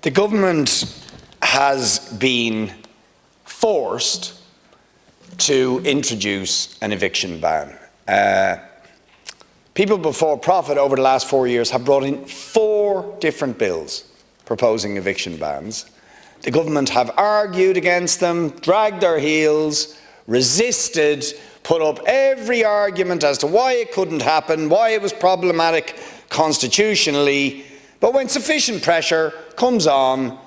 The government has been forced to introduce an eviction ban. People before profit over the last 4 years have brought in 4 different bills proposing eviction bans. The government have argued against them, dragged their heels, resisted, put up every argument as to why it couldn't happen, why it was problematic constitutionally, but when sufficient pressure comes on,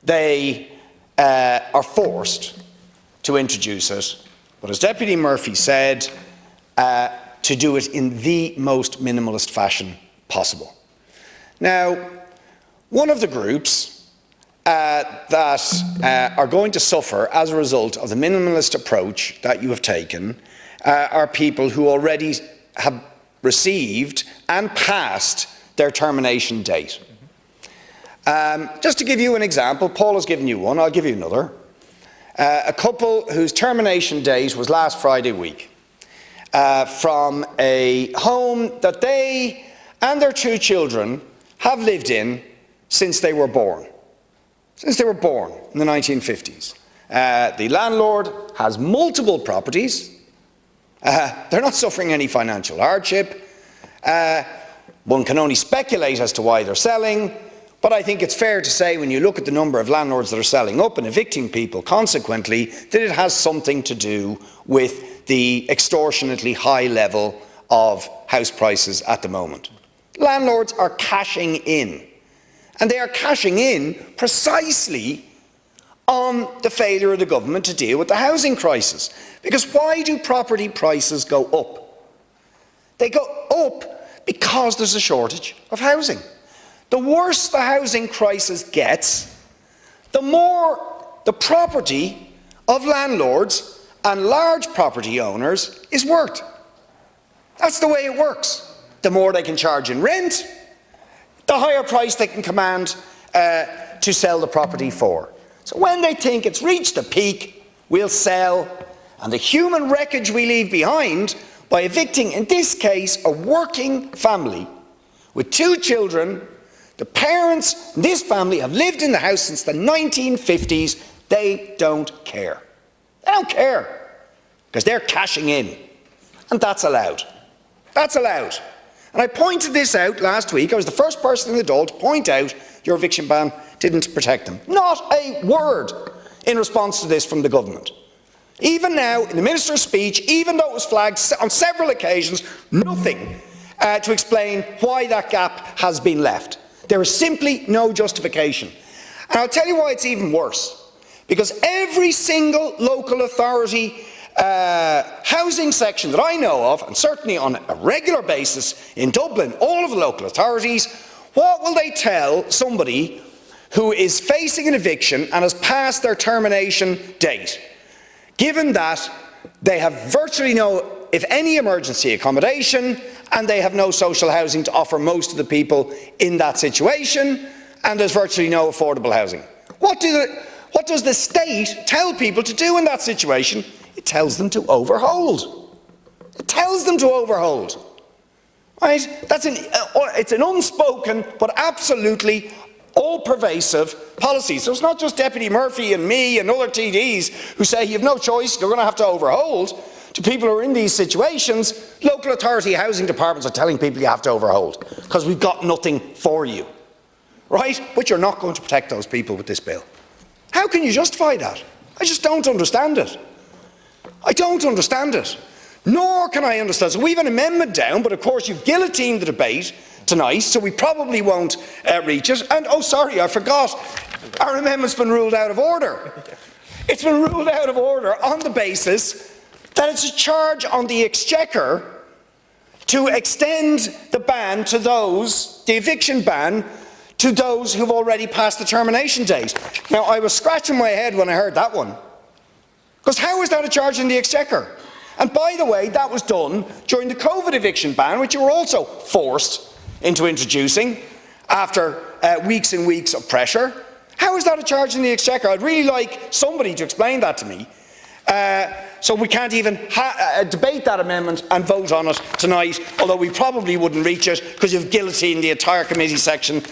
they are forced to introduce it. But as Deputy Murphy said, to do it in the most minimalist fashion possible. Now, one of the groups that are going to suffer as a result of the minimalist approach that you have taken are people who already have received and passed their termination date. Just to give you an example, Paul has given you one, I'll give you another. A couple whose termination date was last Friday week from a home that they and their 2 children have lived in since they were born. Since they were born in the 1950s. The landlord has multiple properties. They're not suffering any financial hardship. One can only speculate as to why they're selling, but I think it's fair to say when you look at the number of landlords that are selling up and evicting people consequently, that it has something to do with the extortionately high level of house prices at the moment. Landlords are cashing in, and they are cashing in precisely on the failure of the government to deal with the housing crisis. Because why do property prices go up? They go up because there's a shortage of housing. The worse the housing crisis gets, the more the property of landlords and large property owners is worth. That's the way it works. The more they can charge in rent, the higher price they can command to sell the property for. So when they think it's reached the peak, we'll sell, and the human wreckage we leave behind by evicting, in this case, a working family with 2 children. The parents in this family have lived in the house since the 1950s. They don't care. They don't care because they're cashing in, and that's allowed. That's allowed. And I pointed this out last week. I was the first person in the Dáil to point out your eviction ban didn't protect them. Not a word in response to this from the government. Even now, in the Minister's speech, even though it was flagged on several occasions, nothing to explain why that gap has been left. There is simply no justification. And I'll tell you why it's even worse. Because every single local authority housing section that I know of, and certainly on a regular basis in Dublin, all of the local authorities, what will they tell somebody who is facing an eviction and has passed their termination date, given that they have virtually no, if any, emergency accommodation, and they have no social housing to offer most of the people in that situation, and there's virtually no affordable housing? What does the state tell people to do in that situation? It tells them to overhold. It tells them to overhold. Right? It's an unspoken but absolutely all-pervasive policy. So it's not just Deputy Murphy and me and other TDs who say you have no choice, you're going to have to overhold. To people who are in these situations, local authority housing departments are telling people you have to overhold because we've got nothing for you. Right? But you're not going to protect those people with this bill. How can you justify that? I just don't understand it. I don't understand it. Nor can I understand. So we have an amendment down, but of course you've guillotined the debate tonight, so we probably won't reach it. And, oh sorry, I forgot, our amendment's been ruled out of order. It's been ruled out of order on the basis that it's a charge on the Exchequer to extend the ban to those, the eviction ban, to those who've already passed the termination date. Now, I was scratching my head when I heard that one. Because how is that a charge in the Exchequer? And by the way, that was done during the COVID eviction ban, which you were also forced into introducing after weeks and weeks of pressure. How is that a charge in the Exchequer? I'd really like somebody to explain that to me. So we can't even debate that amendment and vote on it tonight, although we probably wouldn't reach it because you've guillotined the entire committee section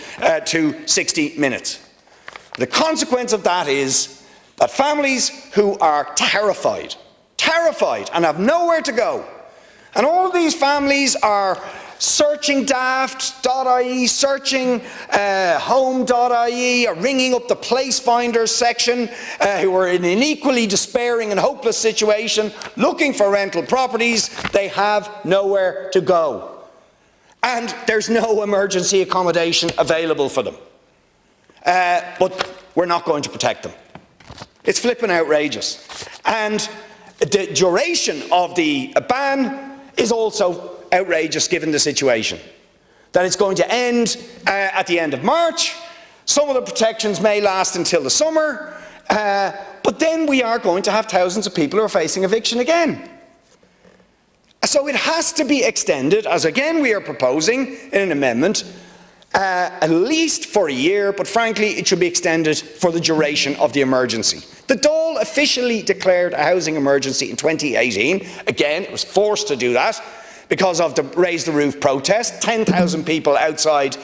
to 60 minutes. The consequence of that is that families who are terrified, and have nowhere to go, and all of these families are searching daft.ie, searching home.ie, or ringing up the place finders section, who are in an equally despairing and hopeless situation, looking for rental properties. They have nowhere to go. And there's no emergency accommodation available for them. But we're not going to protect them. It's flipping outrageous. And the duration of the ban is also outrageous given the situation. That it's going to end at the end of March. Some of the protections may last until the summer, but then we are going to have thousands of people who are facing eviction again. So it has to be extended, as again we are proposing in an amendment, at least for a year, but frankly it should be extended for the duration of the emergency. The Dáil officially declared a housing emergency in 2018. Again, it was forced to do that because of the Raise the Roof protest. 10,000 people outside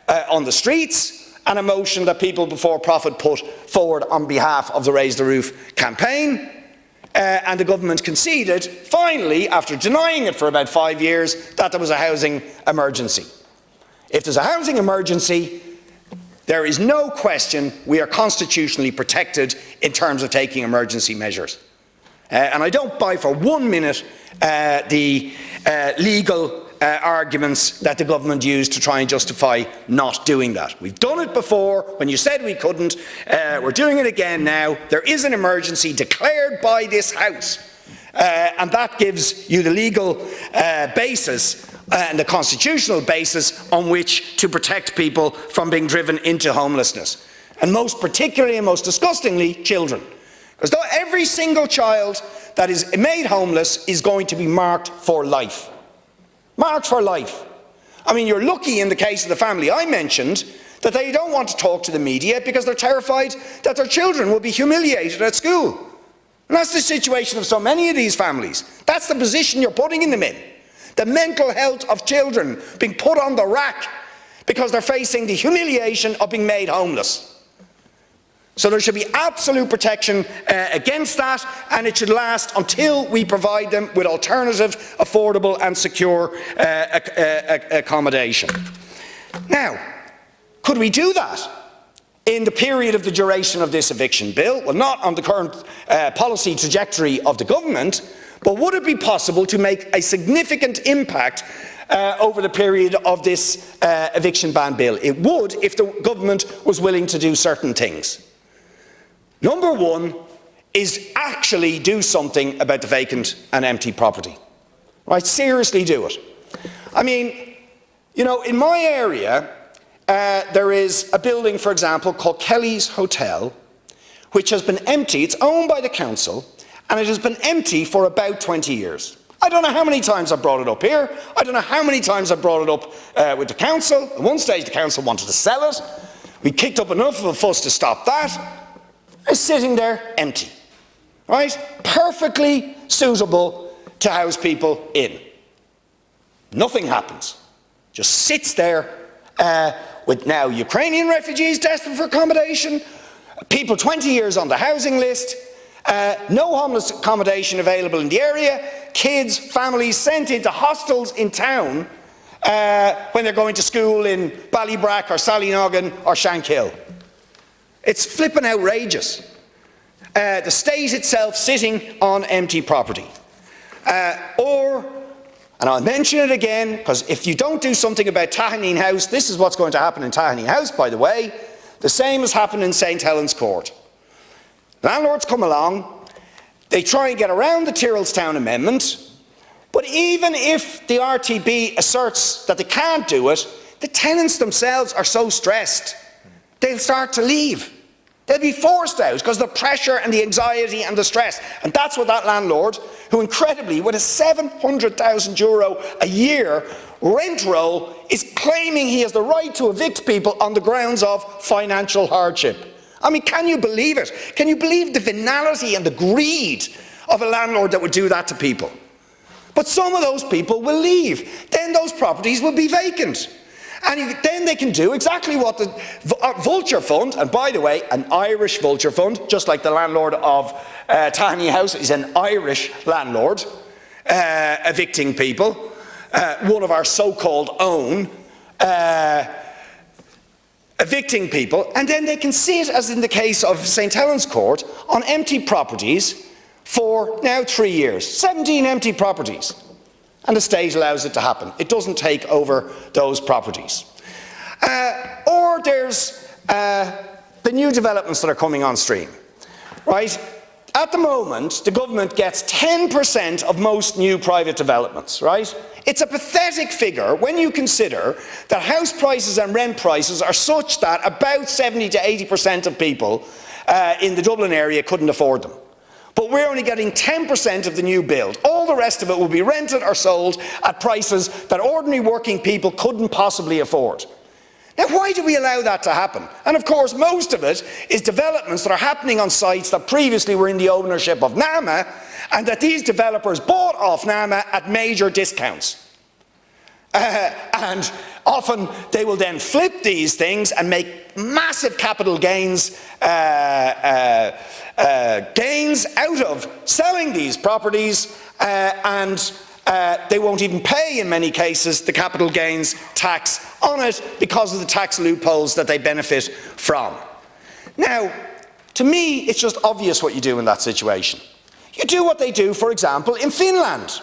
on the streets, and a motion that People Before Profit put forward on behalf of the Raise the Roof campaign. And the government conceded, finally, after denying it for about 5 years, that there was a housing emergency. If there's a housing emergency, there is no question we are constitutionally protected in terms of taking emergency measures. And I don't buy for 1 minute the legal arguments that the government used to try and justify not doing that. We've done it before when you said we couldn't. We're doing it again now. There is an emergency declared by this House, and that gives you the legal basis and the constitutional basis on which to protect people from being driven into homelessness. And most particularly and most disgustingly, children. Because every single child that is made homeless is going to be marked for life. Marked for life. I mean, you're lucky in the case of the family I mentioned that they don't want to talk to the media because they're terrified that their children will be humiliated at school. And that's the situation of so many of these families. That's the position you're putting them in. The mental health of children being put on the rack because they're facing the humiliation of being made homeless. So there should be absolute protection against that, and it should last until we provide them with alternative, affordable and secure accommodation. Now, could we do that in the period of the duration of this eviction bill? Well, not on the current policy trajectory of the government, but would it be possible to make a significant impact over the period of this eviction ban bill? It would if the government was willing to do certain things. Number one is actually do something about the vacant and empty property. Right? Seriously do it. I mean, you know, in my area, there is a building, for example, called Kelly's Hotel, which has been empty. It's owned by the council, and it has been empty for about 20 years. I don't know how many times I've brought it up here. I don't know how many times I've brought it up with the council. At one stage, the council wanted to sell it. We kicked up enough of a fuss to stop that. It's sitting there empty, right? Perfectly suitable to house people in. Nothing happens. Just sits there with now Ukrainian refugees desperate for accommodation, people 20 years on the housing list, no homeless accommodation available in the area, kids, families sent into hostels in town when they're going to school in Ballybrack or Sallynoggin or Shankill. It's flipping outrageous. The state itself sitting on empty property. And I'll mention it again, because if you don't do something about Tahaneen House, this is what's going to happen in Tahaneen House, by the way. The same has happened in St. Helens Court. Landlords come along, they try and get around the Tyrrellstown Amendment, but even if the RTB asserts that they can't do it, the tenants themselves are so stressed, they'll start to leave. They'll be forced out because of the pressure and the anxiety and the stress. And that's what that landlord, who incredibly, with a €700,000 a year rent roll, is claiming he has the right to evict people on the grounds of financial hardship. I mean, can you believe it? Can you believe the venality and the greed of a landlord that would do that to people? But some of those people will leave. Then those properties will be vacant. And then they can do exactly what the Vulture Fund, and by the way, an Irish Vulture Fund, just like the landlord of Tiny House is an Irish landlord, evicting people, one of our so-called own, evicting people, and then they can sit, as in the case of St Helens Court, on empty properties for now 3 years. 17 empty properties. And the state allows it to happen. It doesn't take over those properties. Or there's the new developments that are coming on stream, right? At the moment, the government gets 10% of most new private developments, right? It's a pathetic figure when you consider that house prices and rent prices are such that about 70 to 80% of people in the Dublin area couldn't afford them. But we're only getting 10% of the new build. All the rest of it will be rented or sold at prices that ordinary working people couldn't possibly afford. Now, why do we allow that to happen? And of course, most of it is developments that are happening on sites that previously were in the ownership of NAMA, and that these developers bought off NAMA at major discounts. And often they will then flip these things and make massive capital gains out of selling these properties, and they won't even pay, in many cases, the capital gains tax on it because of the tax loopholes that they benefit from. Now, to me, it's just obvious what you do in that situation. You do what they do, for example, in Finland.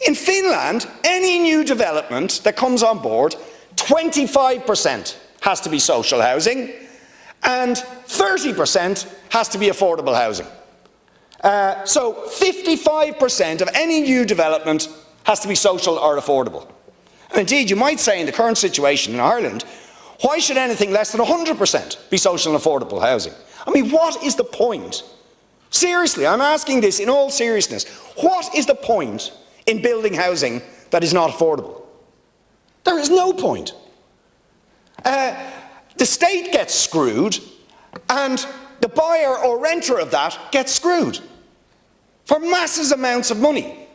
In Finland, any new development that comes on board, 25% has to be social housing and 30% has to be affordable housing. So 55% of any new development has to be social or affordable. And indeed, you might say in the current situation in Ireland, why should anything less than 100% be social and affordable housing? I mean, what is the point? Seriously, I'm asking this in all seriousness. What is the point in building housing that is not affordable? There is no point. The state gets screwed, and the buyer or renter of that gets screwed for massive amounts of money.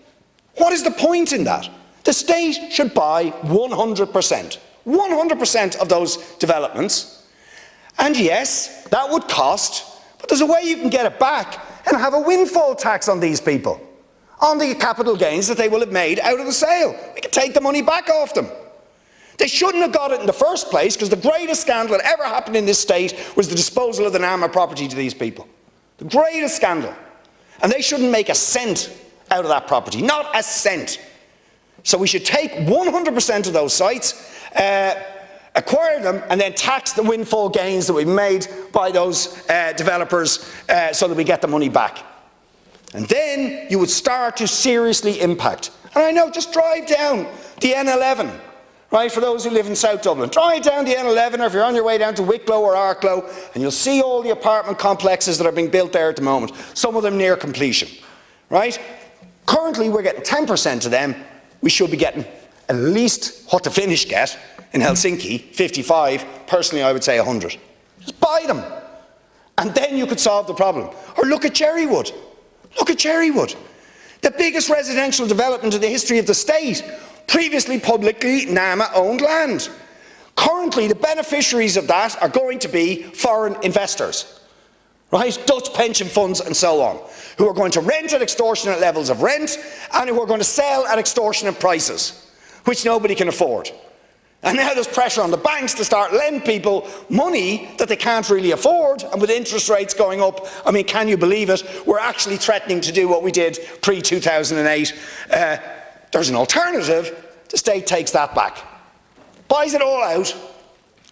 What is the point in that? The state should buy 100% of those developments. And yes, that would cost, but there's a way you can get it back and have a windfall tax on these people, on the capital gains that they will have made out of the sale. We can take the money back off them. They shouldn't have got it in the first place, because the greatest scandal that ever happened in this state was the disposal of the NAMA property to these people. The greatest scandal. And they shouldn't make a cent out of that property, not a cent. So we should take 100% of those sites, acquire them, and then tax the windfall gains that we've made by those developers so that we get the money back. And then you would start to seriously impact. And I know, just drive down the N11, right, for those who live in South Dublin. Drive down the N11, or if you're on your way down to Wicklow or Arklow, and you'll see all the apartment complexes that are being built there at the moment, some of them near completion, right? Currently, we're getting 10% of them. We should be getting at least what the Finnish get in Helsinki, 55. Personally, I would say 100. Just buy them. And then you could solve the problem. Or look at Cherrywood. Look at Cherrywood. The biggest residential development in the history of the state. Previously publicly NAMA-owned land. Currently, the beneficiaries of that are going to be foreign investors, right? Dutch pension funds and so on, who are going to rent at extortionate levels of rent and who are going to sell at extortionate prices, which nobody can afford. And now there's pressure on the banks to start lending people money that they can't really afford, and with interest rates going up, I mean, can you believe it? We're actually threatening to do what we did pre-2008. There's an alternative. The state takes that back, buys it all out,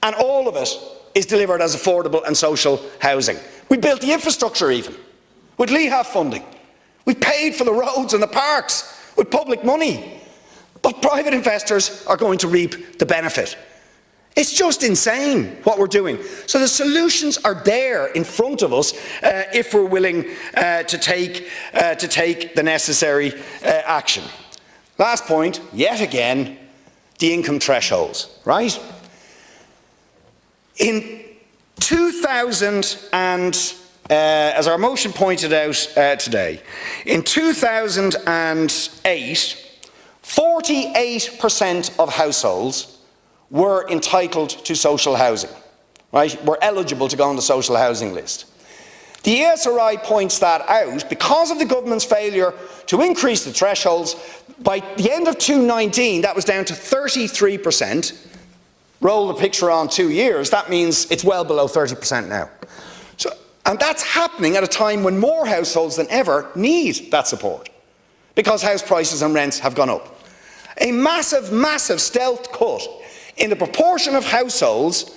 and all of it is delivered as affordable and social housing. We built the infrastructure even, with LEHAF funding. We paid for the roads and the parks with public money. But private investors are going to reap the benefit. It's just insane what we're doing. So the solutions are there in front of us if we're willing to take the necessary action. Last point, yet again, the income thresholds, right? In 2000 and, as our motion pointed out today, in 2008, 48% of households were entitled to social housing, right? Were eligible to go on the social housing list. The ESRI points that out because of the government's failure to increase the thresholds. By the end of 2019, that was down to 33%. Roll the picture on 2 years, that means it's well below 30% now. And that's happening at a time when more households than ever need that support, because house prices and rents have gone up. A massive, massive stealth cut in the proportion of households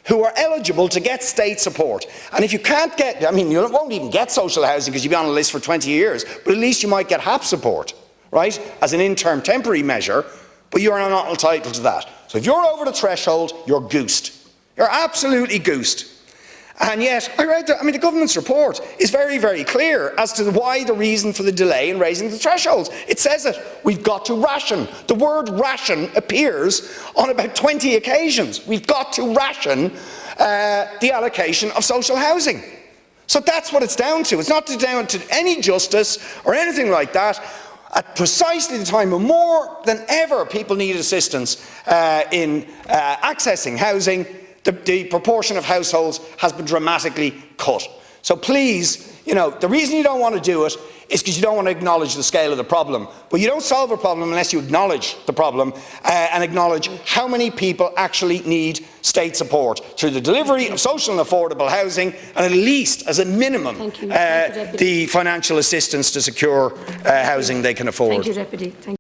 who are eligible to get state support. And if you can't get, I mean, you won't even get social housing because you'll be on a list for 20 years, but at least you might get HAP support, right, as an interim temporary measure, but you are not entitled to that. So if you're over the threshold, you're goosed. You're absolutely goosed. And yet, the government's report is very, very clear as to why the reason for the delay in raising the thresholds. It says it. We've got to ration. The word ration appears on about 20 occasions. We've got to ration the allocation of social housing. So that's what it's down to. It's not down to any justice or anything like that. At precisely the time when more than ever people need assistance in accessing housing, the proportion of households has been dramatically cut. So please, the reason you don't want to do it is because you don't want to acknowledge the scale of the problem. But you don't solve a problem unless you acknowledge the problem and acknowledge how many people actually need state support through the delivery of social and affordable housing, and at least, as a minimum, the financial assistance to secure housing they can afford. Thank you, Deputy.